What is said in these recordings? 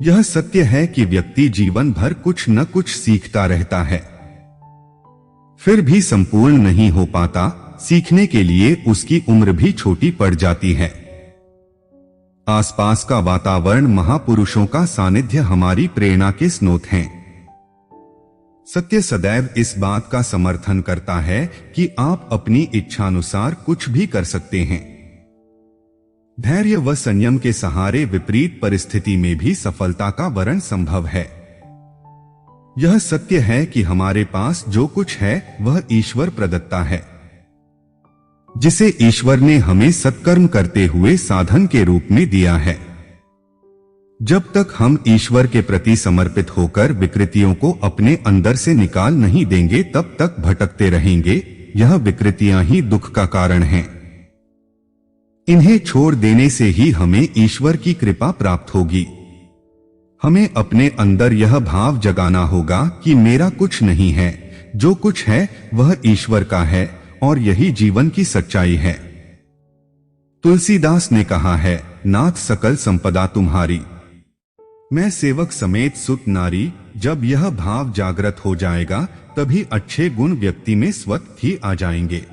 यह सत्य है कि व्यक्ति जीवन भर कुछ न कुछ सीखता रहता है, फिर भी संपूर्ण नहीं हो पाता। सीखने के लिए उसकी उम्र भी छोटी पड़ जाती है। आसपास का वातावरण, महापुरुषों का सानिध्य हमारी प्रेरणा के स्रोत हैं। सत्य सदैव इस बात का समर्थन करता है कि आप अपनी इच्छानुसार कुछ भी कर सकते हैं। धैर्य व संयम के सहारे विपरीत परिस्थिति में भी सफलता का वरण संभव है। यह सत्य है कि हमारे पास जो कुछ है वह ईश्वर प्रदत्ता है, जिसे ईश्वर ने हमें सत्कर्म करते हुए साधन के रूप में दिया है। जब तक हम ईश्वर के प्रति समर्पित होकर विकृतियों को अपने अंदर से निकाल नहीं देंगे, तब तक भटकते रहेंगे। यह विकृतियां ही दुख का कारण हैं। इन्हें छोड़ देने से ही हमें ईश्वर की कृपा प्राप्त होगी। हमें अपने अंदर यह भाव जगाना होगा कि मेरा कुछ नहीं है, जो कुछ है वह ईश्वर का है, और यही जीवन की सच्चाई है। तुलसीदास ने कहा है, नाथ सकल संपदा तुम्हारी, मैं सेवक समेत सुत नारी। जब यह भाव जागृत हो जाएगा, तभी अच्छे गुण व्यक्ति में स्वतः ही आ जाएंगे।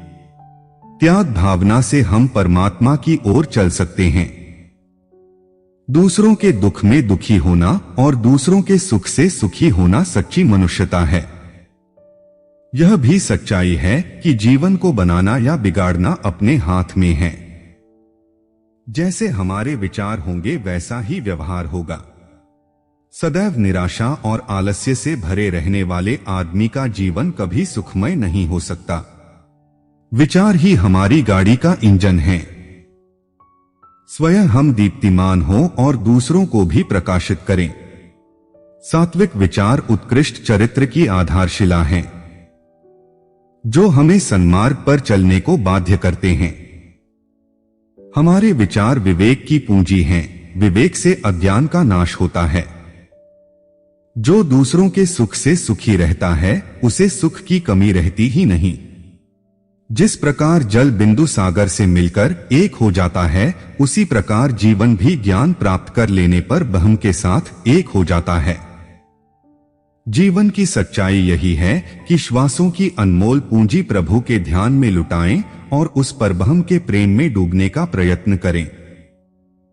त्याग भावना से हम परमात्मा की ओर चल सकते हैं। दूसरों के दुख में दुखी होना और दूसरों के सुख से सुखी होना सच्ची मनुष्यता है। यह भी सच्चाई है कि जीवन को बनाना या बिगाड़ना अपने हाथ में है। जैसे हमारे विचार होंगे वैसा ही व्यवहार होगा। सदैव निराशा और आलस्य से भरे रहने वाले आदमी का जीवन कभी सुखमय नहीं हो सकता। विचार ही हमारी गाड़ी का इंजन है। स्वयं हम दीप्तिमान हो और दूसरों को भी प्रकाशित करें। सात्विक विचार उत्कृष्ट चरित्र की आधारशिला हैं, जो हमें सन्मार्ग पर चलने को बाध्य करते हैं। हमारे विचार विवेक की पूंजी हैं। विवेक से अज्ञान का नाश होता है। जो दूसरों के सुख से सुखी रहता है, उसे सुख की कमी रहती ही नहीं। जिस प्रकार जल बिंदु सागर से मिलकर एक हो जाता है, उसी प्रकार जीवन भी ज्ञान प्राप्त कर लेने पर ब्रह्म के साथ एक हो जाता है। जीवन की सच्चाई यही है कि श्वासों की अनमोल पूंजी प्रभु के ध्यान में लुटाएं और उस पर ब्रह्म के प्रेम में डूबने का प्रयत्न करें।